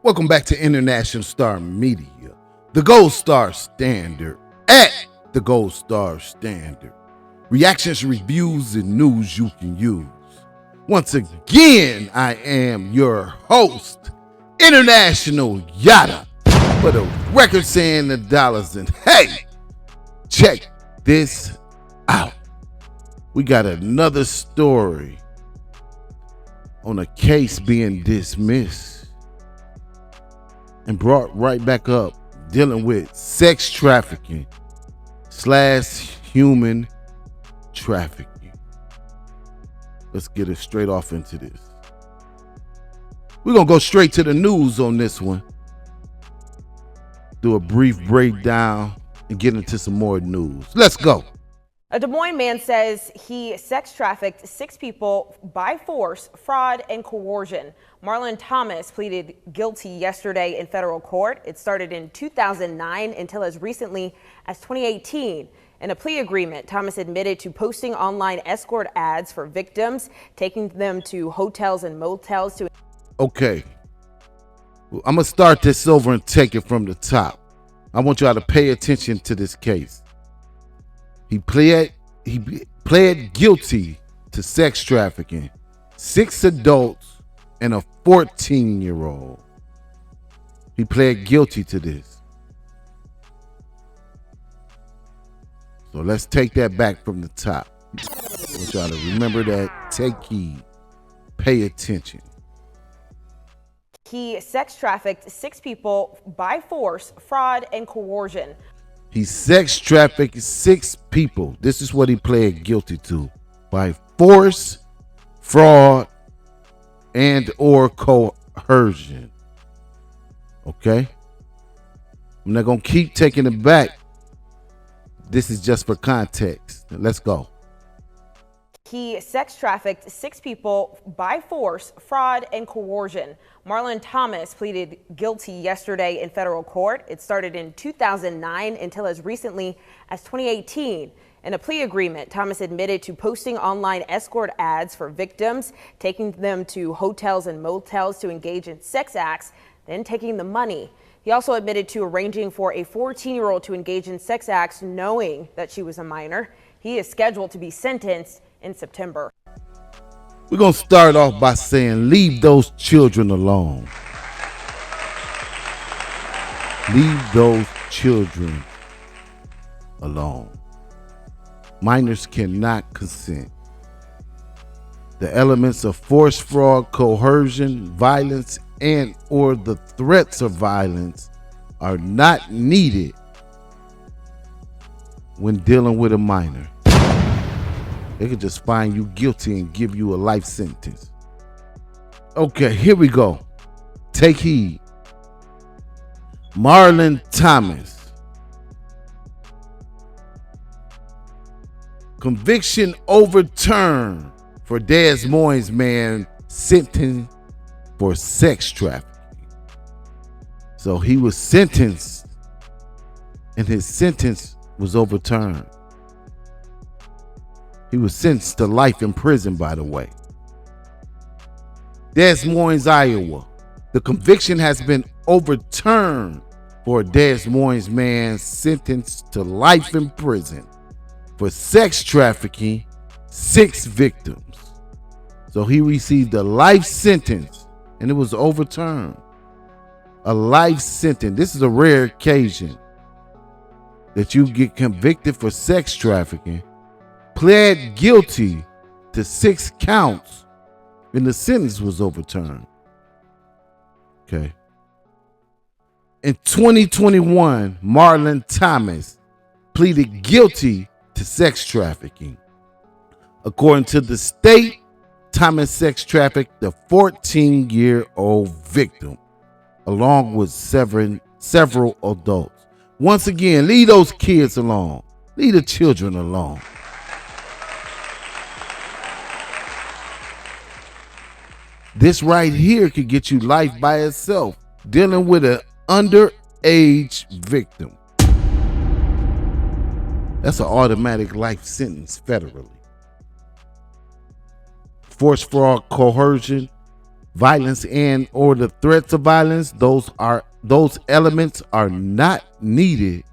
Welcome back to International Star Media, the Gold Star Standard, at the Gold Star Standard. Reactions, reviews, and news you can use. Once again, I am your host, International Yada, for the record saying the dollars. And hey, check this out. We got another story on a case being dismissed and brought right back up, dealing with sex trafficking / human trafficking. Let's get it straight off into this. We're going to go straight to the news on this one. Do a brief breakdown and get into some more news. Let's go. A Des Moines man says he sex trafficked 6 people by force, fraud, and coercion. Marlon Thomas pleaded guilty yesterday in federal court. It started in 2009 until as recently as 2018. In a plea agreement, Thomas admitted to posting online escort ads for victims, taking them to hotels and motels to... Okay, I'm going to start this over and take it from the top. I want y'all to pay attention to this case. He pled guilty to sex trafficking 6 adults and a 14-year-old. He pled guilty to this. So let's take that back from the top. I want y'all to remember that. Take heed. Pay attention. He sex trafficked 6 people by force, fraud, and coercion. He sex trafficked 6 people. This is what he pled guilty to: by force, fraud, and or coercion. Okay? I'm not going to keep taking it back. This is just for context. Let's go. He sex trafficked 6 people by force, fraud, and coercion. Marlon Thomas pleaded guilty yesterday in federal court. It started in 2009 until as recently as 2018. In a plea agreement, Thomas admitted to posting online escort ads for victims, taking them to hotels and motels to engage in sex acts, then taking the money. He also admitted to arranging for a 14-year-old to engage in sex acts knowing that she was a minor. He is scheduled to be sentenced in September. We're going to start off by saying, leave those children alone. Leave those children alone. Minors cannot consent. The elements of force, fraud, coercion, violence, and or the threats of violence are not needed when dealing with a minor. They could just find you guilty and give you a life sentence. Okay, here we go. Take heed. Marlon Thomas. Conviction overturned for Des Moines man sentenced for sex trafficking. So he was sentenced and his sentence was overturned. He was sentenced to life in prison, by the way. Des Moines, Iowa. The conviction has been overturned for a Des Moines man sentenced to life in prison for sex trafficking 6 victims. So he received a life sentence and it was overturned. A life sentence. This is a rare occasion that you get convicted for sex trafficking, pled guilty to 6 counts, and the sentence was overturned. Okay. In 2021, Marlon Thomas pleaded guilty to sex trafficking. According to the state, Thomas sex trafficked the 14-year-old victim, along with several adults. Once again, leave those kids alone. Leave the children alone. This right here could get you life by itself, dealing with an underage victim. That's an automatic life sentence federally. Force, fraud, coercion, violence and or the threats of violence, those elements are not needed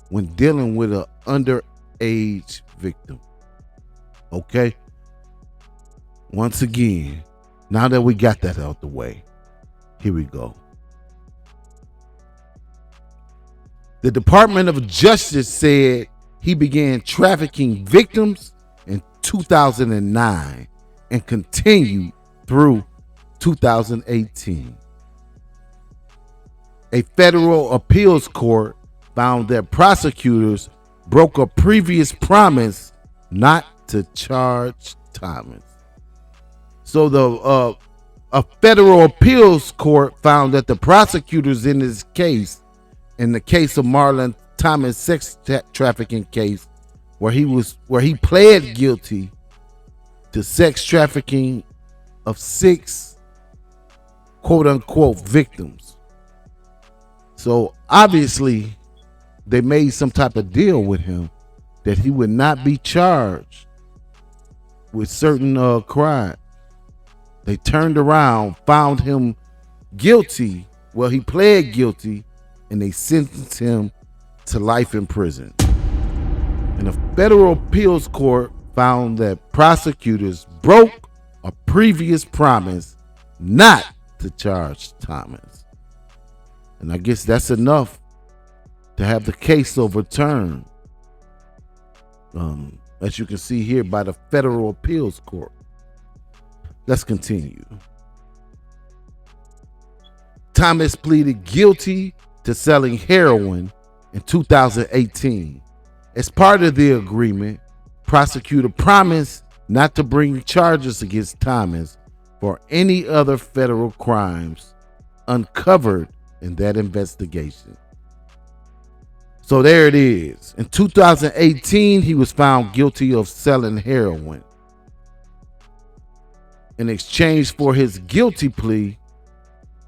when dealing with an underage victim. Okay? Once again, now that we got that out the way, here we go. The Department of Justice said he began trafficking victims in 2009 and continued through 2018. A federal appeals court found that prosecutors broke a previous promise not to charge Thomas. So a federal appeals court found that the prosecutors in this case, in the case of Marlon Thomas sex trafficking case, where he pled guilty to sex trafficking of 6 quote unquote victims. So obviously they made some type of deal with him that he would not be charged with certain crime. They turned around, found him guilty. Well, he pled guilty, and they sentenced him to life in prison. And a federal appeals court found that prosecutors broke a previous promise not to charge Thomas. And I guess that's enough to have the case overturned, as you can see here, by the federal appeals court. Let's continue. Thomas pleaded guilty to selling heroin in 2018. As part of the agreement, prosecutor promised not to bring charges against Thomas for any other federal crimes uncovered in that investigation. So there it is. In 2018, he was found guilty of selling heroin. In exchange for his guilty plea,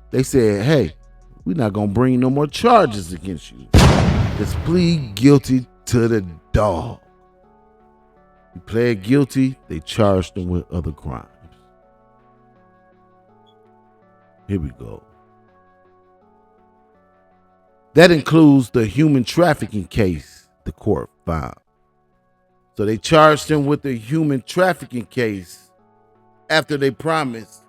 they said, hey, we're not going to bring no more charges against you. Just plead guilty to the dog. He pled guilty. They charged him with other crimes. Here we go. That includes the human trafficking case the court found. So they charged him with the human trafficking case after they promised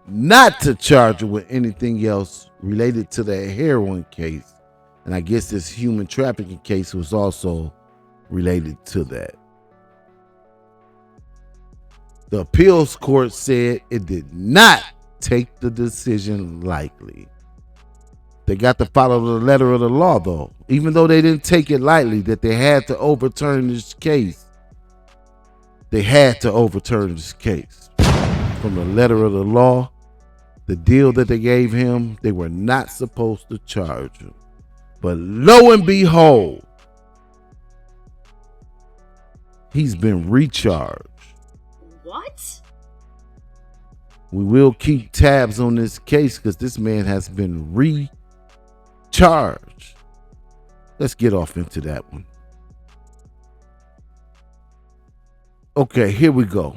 not to charge him with anything else related to the heroin case. And I guess this human trafficking case was also related to that. The appeals court said it did not take the decision lightly. They got to follow the letter of the law, though. Even though they didn't take it lightly, that they had to overturn this case. They had to overturn this case. From the letter of the law, the deal that they gave him, they were not supposed to charge him. But lo and behold, he's been recharged. What? We will keep tabs on this case because this man has been recharged. Let's get off into that one. Okay, here we go.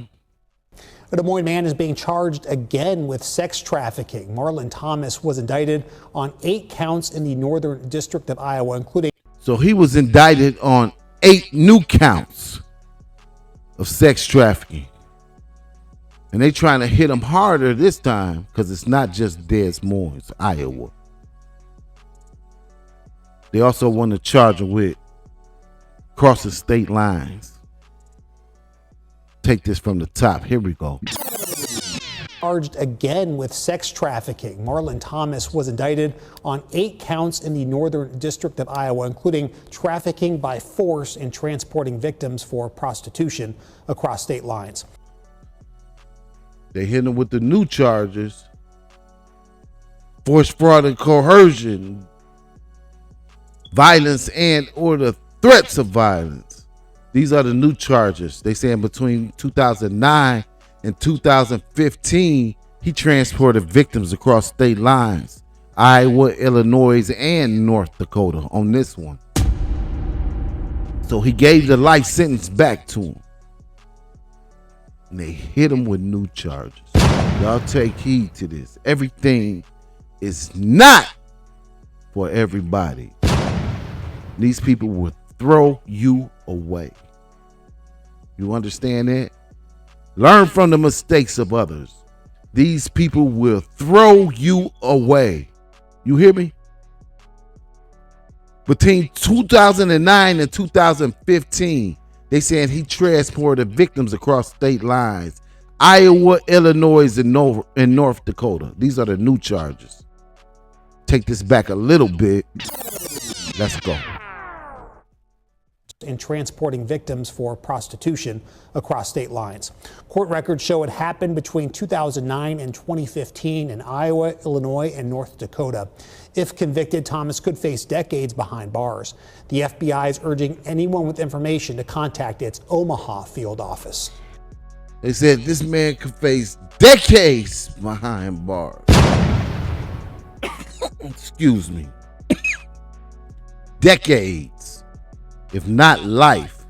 A Des Moines man is being charged again with sex trafficking. Marlon Thomas was indicted on 8 counts in the Northern District of Iowa, including... So he was indicted on 8 new counts of sex trafficking. And they trying to hit him harder this time because it's not just Des Moines, Iowa. They also want to charge him with crossing state lines. Take this from the top. Here we go. Charged again with sex trafficking. Marlon Thomas was indicted on 8 counts in the Northern District of Iowa, including trafficking by force and transporting victims for prostitution across state lines. They hit him with the new charges: force, fraud, and coercion, violence, and or the threats of violence. These are the new charges. They saying between 2009 and 2015, he transported victims across state lines, Iowa, Illinois, and North Dakota on this one. So he gave the life sentence back to him. And they hit him with new charges. Y'all take heed to this. Everything is not for everybody. These people will throw you away. You understand that? Learn from the mistakes of others. These people will throw you away. You hear me? Between 2009 and 2015, they said he transported victims across state lines. Iowa, Illinois, and North Dakota. These are the new charges. Take this back a little bit. Let's go. In transporting victims for prostitution across state lines. Court records show it happened between 2009 and 2015 in Iowa, Illinois, and North Dakota. If convicted, Thomas could face decades behind bars. The FBI is urging anyone with information to contact its Omaha field office. They said this man could face decades behind bars. Excuse me. Decades, if not life.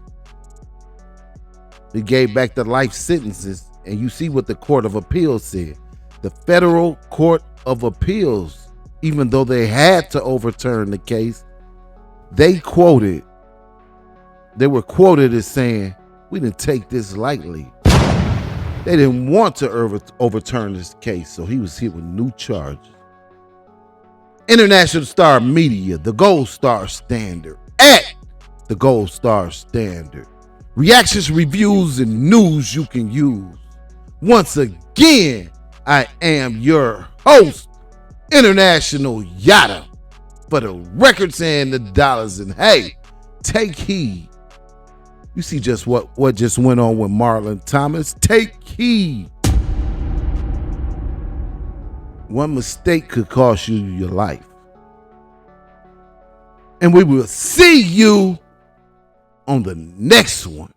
They gave back the life sentences, and you see what the Court of Appeals said. The Federal Court of Appeals, even though they had to overturn the case, they were quoted as saying, we didn't take this lightly. They didn't want to overturn this case, so he was hit with new charges. International Star Media, the gold star standard, at the gold star standard. Reactions, reviews, and news you can use. Once again, I am your host, International Yada, for the records and the dollars. And hey, take heed. You see just what just went on with Marlon Thomas. Take heed. One mistake could cost you your life. And we will see you on the next one.